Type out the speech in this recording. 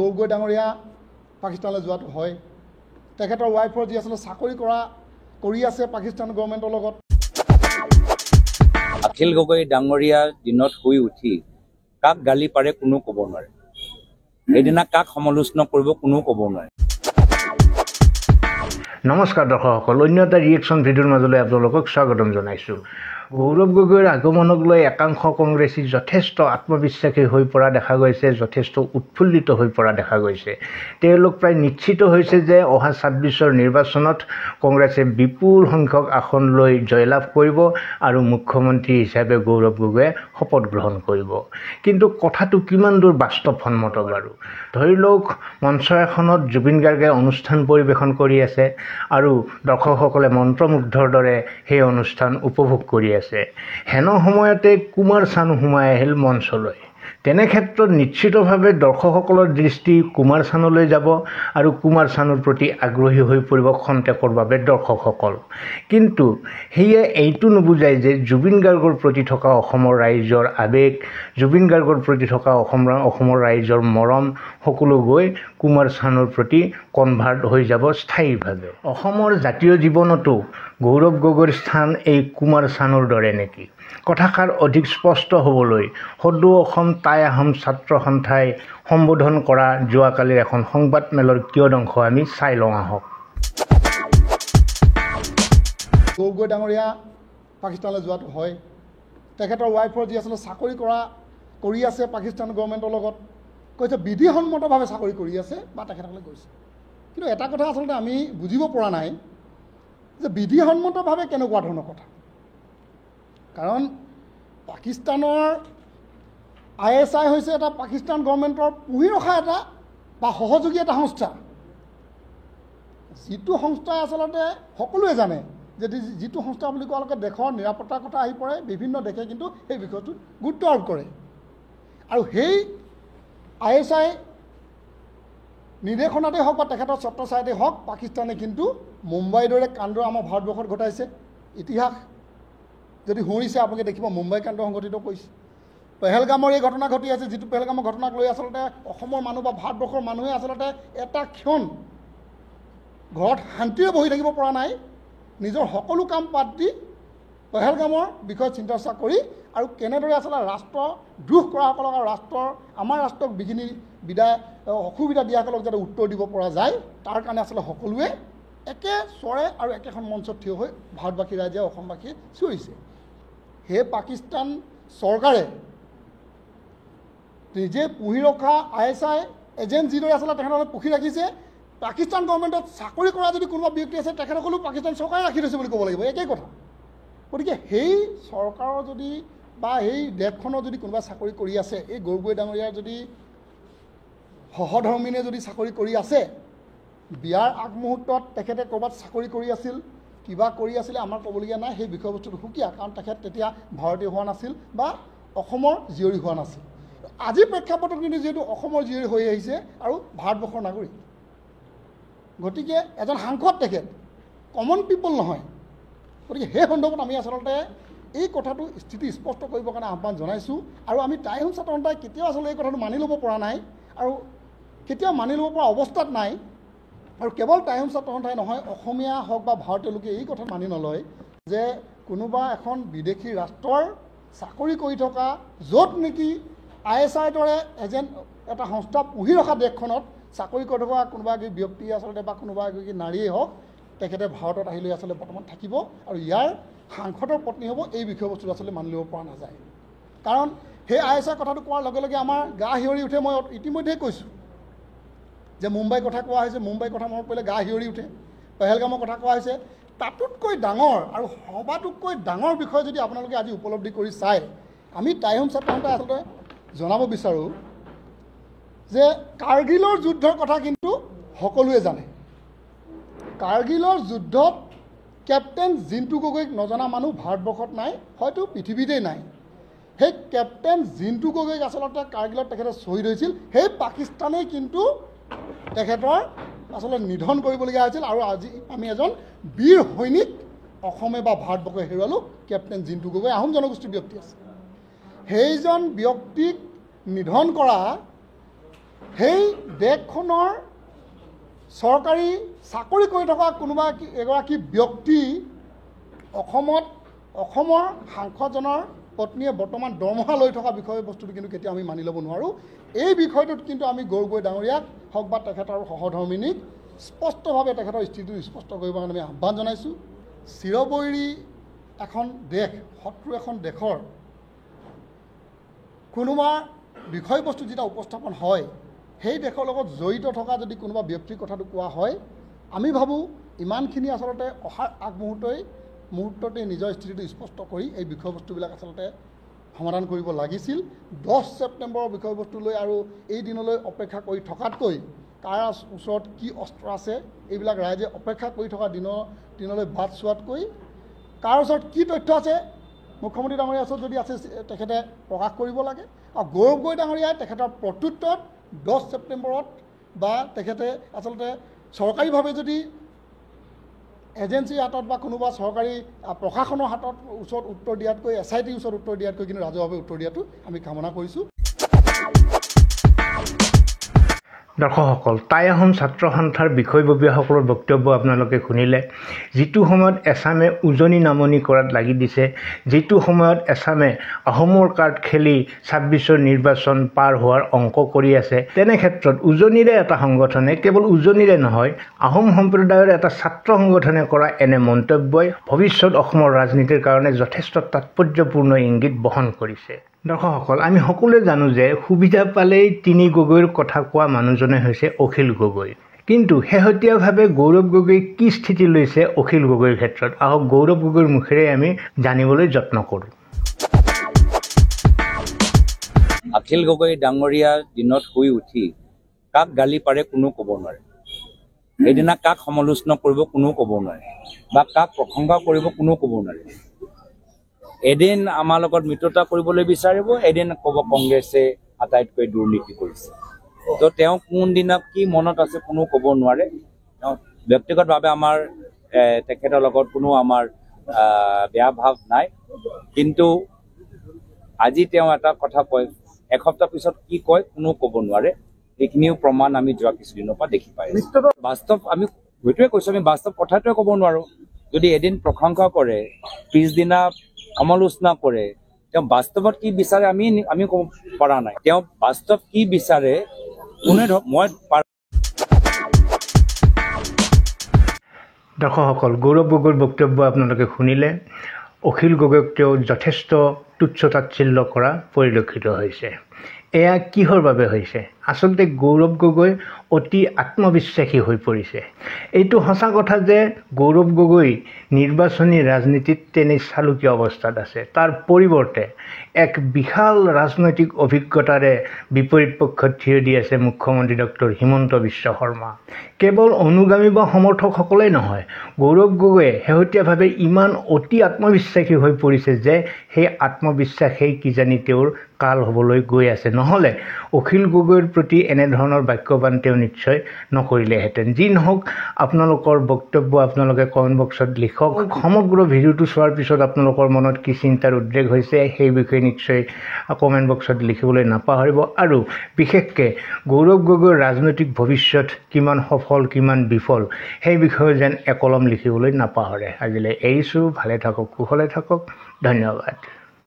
গগৈ ডাঙৰীয়া পাকিস্তানলৈ যোৱাটো হয়। তেখেতৰ ৱাইফৰ যি আচলতে চাকৰি কৰি আছে পাকিস্তান গভৰ্ণমেণ্টৰ লগত। অখিল গগৈ ডাঙৰীয়া দিনত শুই উঠি কাক গালি পাৰে কোনো ক'ব নোৱাৰে, সেইদিনা কাক সমালোচনা কৰিব কোনো ক'ব নোৱাৰে। নমস্কাৰ দৰ্শকসকল, অন্য এটা ৰিয়েকশ্যন ভিডিঅ'ৰ মাজলৈ আপোনালোকক স্বাগতম জনাইছোঁ। গৌৰৱ গগৈৰ আগমনক লৈ একাংশ কংগ্ৰেছী যথেষ্ট আত্মবিশ্বাসী হৈ পৰা দেখা গৈছে, যথেষ্ট উৎফুল্লিত হৈ পৰা দেখা গৈছে। তেওঁলোক প্ৰায় নিশ্চিত হৈছে যে অহা ২৬ৰ নিৰ্বাচনত কংগ্ৰেছে বিপুল সংখ্যক আসন লৈ জয়লাভ কৰিব আৰু মুখ্যমন্ত্ৰী হিচাপে গৌৰৱ গগৈয়ে শপত গ্ৰহণ কৰিব। কিন্তু কথাটো কিমান দূৰ বাস্তৱসন্মত বাৰু? ধৰি লওক, মঞ্চ এখনত জুবিন গাৰ্গে অনুষ্ঠান পৰিৱেশন কৰি আছে আৰু দৰ্শকসকলে মন্ত্ৰমুগ্ধৰ দৰে সেই অনুষ্ঠান উপভোগ কৰি আছে। হেন সময়তে কুমাৰ চানু সোমাই আহিল মঞ্চলৈ। তেনে ক্ষেত্ৰত নিশ্চিতভাৱে দৰ্শকসকলৰ দৃষ্টি কুমাৰ চানুলৈ যাব আৰু কুমাৰ চানুৰ প্ৰতি আগ্ৰহী হৈ পৰিব খন্তেকৰ বাবে দৰ্শকসকল। কিন্তু সেয়ে এইটো নুবুজায় যে জুবিন গাৰ্গৰ প্ৰতি থকা অসমৰ ৰাইজৰ আৱেগ, জুবিন গাৰ্গৰ প্ৰতি থকা অসমৰ ৰাইজৰ মৰম সকলো গৈ কুমাৰ চানুৰ প্ৰতি কনভাৰ্ট হৈ যাব স্থায়ীভাৱে। অসমৰ জাতীয় জীৱনতো গৌৰৱ গগৈৰ স্থান এই কুমাৰ চানুৰ দৰে নেকি? কথাষাৰ অধিক স্পষ্ট হ'বলৈ সদৌ অসম টাই আহোম ছাত্ৰ সন্থাই সম্বোধন কৰা যোৱাকালিৰ এখন সংবাদমেলৰ কিয়দংশ আমি চাই লওঁ আহক। গগৈ ডাঙৰীয়া পাকিস্তানলৈ যোৱাটো হয়। তেখেতৰ ৱাইফৰ যি আচলতে চাকৰি কৰি আছে পাকিস্তান গভৰ্ণমেণ্টৰ লগত, কৈছে বিধিসন্মতভাৱে চাকৰি কৰি আছে বা তেখেতসকলে কৈছে। কিন্তু এটা কথা আচলতে আমি বুজিব পৰা নাই যে বিধিসন্মতভাৱে কেনেকুৱা ধৰণৰ কথা। কাৰণ পাকিস্তানৰ ISI হৈছে এটা পাকিস্তান গভৰ্ণমেণ্টৰ পুহি ৰখা এটা বা সহযোগী এটা সংস্থা, যিটো সংস্থাই আচলতে সকলোৱে জানে যে যিটো সংস্থা বুলি কোৱা লগে দেশৰ নিৰাপত্তাৰ কথা আহি পৰে। বিভিন্ন দেশে কিন্তু সেই বিষয়টোত গুৰুত্ব আৰোপ কৰে আৰু সেই ISI নিৰ্দেশনাতেই হওক বা তেখেতৰ ছত্ৰছায়াতেই হওক, পাকিস্তানে কিন্তু মুম্বাইৰ দৰে কাণ্ড আমাৰ ভাৰতবৰ্ষত ঘটাইছে। ইতিহাস যদি শুনিছে আপোনালোকে দেখিব, মুম্বাই কাণ্ড সংঘটিত কৰিছে। পেহেলগামৰ এই ঘটনা ঘটি আছে, যিটো পেহেলগামৰ ঘটনাক লৈ আচলতে অসমৰ মানুহ বা ভাৰতবৰ্ষৰ মানুহে আচলতে এটা ক্ষণ ঘৰত শান্তিৰে বহি থাকিব পৰা নাই। নিজৰ সকলো কাম বাদ দি পেহেলগামৰ বিষয়ে চিন্তা চৰ্চা কৰি আৰু কেনেদৰে আচলতে ৰাষ্ট্ৰ দ্ৰোহ কৰাসকলক আৰু আমাৰ ৰাষ্ট্ৰক অসুবিধা দিয়াসকলক যাতে উত্তৰ দিব পৰা যায়, তাৰ কাৰণে আচলতে সকলোৱে একে স্বৰে আৰু একেখন মঞ্চত থিয় হৈ ভাৰতবাসী ৰাইজে অসমবাসীয়ে চিঞৰিছে। সেই পাকিস্তান চৰকাৰে নিজে পুহি ৰখা ISI এজেণ্ট যিদৰে আচলতে তেখেতসকলে পুহি ৰাখিছে, পাকিস্তান গভৰ্ণমেণ্টত চাকৰি কৰা যদি কোনোবা ব্যক্তি আছে তেখেতসকলো পাকিস্তান চৰকাৰে ৰাখি থৈছে বুলি ক'ব লাগিব, একেই কথা। গতিকে সেই চৰকাৰৰ যদি বা সেই দেশখনৰ যদি কোনোবা চাকৰি কৰি আছে, এই গগৈ ডাঙৰীয়াৰ যদি সহধৰ্মিনীয়ে যদি চাকৰি কৰি আছে, বিয়াৰ আগমুহূৰ্তত তেখেতে ক'ৰবাত চাকৰি কৰি আছিল, কিবা কৰি আছিলে, আমাৰ ক'বলগীয়া নাই। সেই বিষয়বস্তুটো সুকীয়া, কাৰণ তেখেত তেতিয়া ভাৰতীয় হোৱা নাছিল বা অসমৰ জীয়ৰী হোৱা নাছিল। আজিৰ প্ৰেক্ষাপটত কিন্তু যিহেতু অসমৰ জীয়ৰী হৈ আহিছে আৰু ভাৰতবৰ্ষৰ নাগৰিক, গতিকে এজন সাংসদ তেখেত, কমন পিপল নহয়। গতিকে সেই সন্দৰ্ভত আমি আচলতে এই কথাটো স্থিতি স্পষ্ট কৰিবৰ কাৰণে আহ্বান জনাইছোঁ। আৰু আমি টাই আহোম ছাত্ৰ সন্থাই কেতিয়াও আচলতে এই কথাটো মানি ল'ব পৰা নাই আৰু কেতিয়াও মানি ল'ব পৰা অৱস্থাত নাই। আৰু কেৱল টাই আহোম ছাত্ৰ সন্থাই নহয়, অসমীয়া হওক বা ভাৰতীয় লোকে এই কথা মানি নলয় যে কোনোবা এখন বিদেশী ৰাষ্ট্ৰৰ চাকৰি কৰি থকা, য'ত নেকি ISIৰ দৰে এজেণ্ট এটা সংস্থা পুহি ৰখা দেশখনত চাকৰি কৰি থকা কোনোবা এগৰাকী ব্যক্তি আচলতে বা কোনোবা এগৰাকী নাৰীয়েই হওক, তেখেতে ভাৰতত আহিলে আচলতে বৰ্তমান থাকিব আৰু ইয়াৰ সাংসদৰ পত্নী হ'ব, এই বিষয়বস্তুটো আচলতে মানি ল'ব পৰা নাযায়। কাৰণ সেই ISI কথাটো কোৱাৰ লগে লগে আমাৰ গা শিয়ৰি উঠে। মই ইতিমধ্যেই কৈছোঁ যে মুম্বাইৰ কথা কোৱা হৈছে, মুম্বাইৰ কথা মনত পৰিলে গা শিয়ৰি উঠে। পেহেলগামৰ কথা কোৱা হৈছে। তাতোতকৈ ডাঙৰ আৰু সবাতোতকৈ ডাঙৰ বিষয় যদি আপোনালোকে আজি উপলব্ধি কৰি চায়, আমি টাই আহোম ছাত্ৰ সন্থাই আচলতে জনাব বিচাৰোঁ যে কাৰ্গিলৰ যুদ্ধৰ কথা কিন্তু সকলোৱে জানে। কাৰ্গিলৰ যুদ্ধত কেপ্টেইন জিণ্টু গগৈক নজনা মানুহ ভাৰতবৰ্ষত নাই, হয়তো পৃথিৱীতেই নাই। সেই কেপ্টেইন জিণ্টু গগৈক আচলতে কাৰ্গিলত তেখেতে শ্বহীদ হৈছিল। সেই পাকিস্তানেই কিন্তু তেখেতৰ আচলতে নিধন কৰিবলগীয়া হৈছিল আৰু আজি আমি এজন বীৰ সৈনিক অসমে বা ভাৰতবৰ্ষই হেৰুৱালোঁ, কেপ্টেইন জিণ্টু গগৈ, আহোম জনগোষ্ঠীৰ ব্যক্তি আছে। সেইজন ব্যক্তিক নিধন কৰা সেই দেশখনৰ চৰকাৰী চাকৰি কৰি থকা কোনোবা এগৰাকী ব্যক্তি অসমৰ সাংসদজনৰ পত্নীয়ে বৰ্তমান দৰমহা লৈ থকা বিষয়বস্তুটো কিন্তু কেতিয়াও আমি মানি ল'ব নোৱাৰোঁ। এই বিষয়টোত কিন্তু আমি গগৈ ডাঙৰীয়াক হওক বা তেখেতৰ সহধৰ্মিনীক স্পষ্টভাৱে তেখেতৰ স্থিতিটো স্পষ্ট কৰিবৰ কাৰণে আমি আহ্বান জনাইছোঁ। চিৰবৈৰী এখন দেশ, শত্ৰু এখন দেশৰ কোনোবা বিষয়বস্তু যেতিয়া উপস্থাপন হয়, সেই দেশৰ লগত জড়িত থকা যদি কোনোবা ব্যক্তিৰ কথাটো কোৱা হয়, আমি ভাবোঁ ইমানখিনি আচলতে অহাৰ মুহূৰ্ততে নিজৰ স্থিতিটো স্পষ্ট কৰি এই বিষয়বস্তুবিলাক আচলতে সমাধান কৰিব লাগিছিল। 10 ছেপ্টেম্বৰৰ বিষয়বস্তু লৈ আৰু এই দিনলৈ অপেক্ষা কৰি থকাতকৈ কাৰ ওচৰত কি অস্ত্ৰ আছে এইবিলাক ৰাইজে অপেক্ষা কৰি থকা দিনলৈ বাট চোৱাতকৈ কাৰ ওচৰত কি তথ্য আছে মুখ্যমন্ত্ৰী ডাঙৰীয়াৰ ওচৰত যদি আছে তেখেতে প্ৰকাশ কৰিব লাগে। আৰু গৌৰৱ গগৈ ডাঙৰীয়াই তেখেতৰ প্ৰত্যুত্তৰত 10 ছেপ্টেম্বৰত বা তেখেতে আচলতে চৰকাৰীভাৱে যদি এজেঞ্চিৰ হাতত বা কোনোবা চৰকাৰী প্ৰশাসনৰ ওচৰত উত্তৰ দিয়াতকৈ SITৰ ওচৰত উত্তৰ দিয়াতকৈ কিন্তু ৰাজহুৱাভাৱে উত্তৰ দিয়াটো আমি কামনা কৰিছোঁ। দৰ্শকসকল, টাই আহোম ছাত্ৰ সন্থাৰ বিষয়ববীয়াসকলৰ বক্তব্য আপোনালোকে শুনিলে। যিটো সময়ত এছামে উজনি নামনি কৰাত লাগি দিছে, যিটো সময়ত এছামে আহোমৰ কাৰ্ড খেলি 26ৰ নিৰ্বাচন পাৰ হোৱাৰ অংক কৰি আছে, তেনে ক্ষেত্ৰত উজনিৰে এটা সংগঠনে, কেৱল উজনিৰে নহয় আহোম সম্প্ৰদায়ৰ এটা ছাত্ৰ সংগঠনে কৰা এনে মন্তব্যই ভৱিষ্যত অসমৰ ৰাজনীতিৰ কাৰণে যথেষ্ট তাৎপৰ্যপূৰ্ণ ইংগিত বহন কৰিছে। দৰ্শকসকল, আমি সকলোৱে জানো যে সুবিধা পালেই তিনি গগৈৰ কথা কোৱা মানুহজনে হৈছে অখিল গগৈ। কিন্তু শেহতীয়াভাৱে গৌৰৱ গগৈ কি স্থিতি লৈছে অখিল গগৈৰ ক্ষেত্ৰত, আহক গৌৰৱ গগৈৰ মুখেৰে আমি জানিবলৈ যত্ন কৰোঁ। অখিল গগৈ ডাঙৰীয়া দিনত শুই উঠি কাক গালি পাৰে কোনো ক'ব নোৱাৰে, সেইদিনা কাক সমালোচনা কৰিব কোনো ক'ব নোৱাৰে বা কাক প্ৰশংসা কৰিব কোনো ক'ব নোৱাৰে। এদিন আমাৰ লগত মিত্ৰতা কৰিবলৈ বিচাৰিব, এদিন ক'ব কংগ্ৰেছে আটাইতকৈ দুৰ্নীতি কৰিছে। তো তেওঁ কোনদিনা কি মনত আছে কোনো ক'ব নোৱাৰে। ব্যক্তিগতভাৱে আমাৰ তেখেতৰ লগত কোনো আমাৰ বেয়া ভাৱ নাই, কিন্তু আজি তেওঁ এটা কথা কয়, এসপ্তাহ পিছত কি কয় কোনো ক'ব নোৱাৰে। এইখিনিও প্ৰমাণ আমি যোৱা কিছুদিনৰ পৰা দেখি পাই আছোঁ। বাস্তৱ আমি সেইটোৱে কৈছোঁ, আমি বাস্তৱ কথাটোৱে ক'ব নোৱাৰোঁ। যদি এদিন প্ৰশংসা কৰে, পিছদিনা সমালোচনা কৰে, তেওঁ বাস্তৱত কি বিচাৰে আমি ক'ব পৰা নাই। তেওঁ বাস্তৱ কি বিচাৰে কোনে মই দৰ্শকসকল, গৌৰৱ গগৈৰ বক্তব্য আপোনালোকে শুনিলে। অখিল গগৈক তেওঁ যথেষ্ট তুচ্ছ তাচ্ছিল্য কৰা পৰিলক্ষিত হৈছে। এয়া কিহৰ বাবে হৈছে? আচলতে গৌৰৱ গগৈ অতি আত্মবিশ্বাসী হৈ পৰিছে। এইটো সঁচা কথা যে গৌৰৱ গগৈ নিৰ্বাচনী ৰাজনীতিত তেনেই চালুকীয়া অৱস্থাত আছে। তাৰ পৰিৱৰ্তে এক বিশাল ৰাজনৈতিক অভিজ্ঞতাৰে বিপৰীত পক্ষত থিয় দি আছে মুখ্যমন্ত্ৰী ডক্টৰ হিমন্ত বিশ্ব শৰ্মা। কেৱল অনুগামী বা সমৰ্থকসকলেই নহয়, গৌৰৱ গগৈয়ে শেহতীয়াভাৱে ইমান অতি আত্মবিশ্বাসী হৈ পৰিছে যে সেই আত্মবিশ্বাসেই কিজানি তেওঁৰ কাল হ'বলৈ গৈ আছে। নহ'লে অখিল গগৈৰ প্ৰতি এনেধৰণৰ বাক্যবান তেওঁ নিশ্চয় নকৰিলেহেঁতেন। যি নহওক, আপোনালোকৰ বক্তব্য আপোনালোকে কমেণ্ট বক্সত লিখক। সমগ্ৰ ভিডিঅ'টো চোৱাৰ পিছত আপোনালোকৰ মনত কি চিন্তাৰ উদ্ৰেক হৈছে সেই বিষয়ে নিশ্চয় কমেণ্ট বক্সত লিখিবলৈ নাপাহৰিব। আৰু বিশেষকৈ গৌৰৱ গগৈৰ ৰাজনৈতিক ভৱিষ্যত কিমান সফল কিমান বিফল সেই বিষয়ে যেন একলম লিখিবলৈ নাপাহৰে। আজিলৈ এৰিছোঁ। ভালে থাকক, কুশলে থাকক। ধন্যবাদ।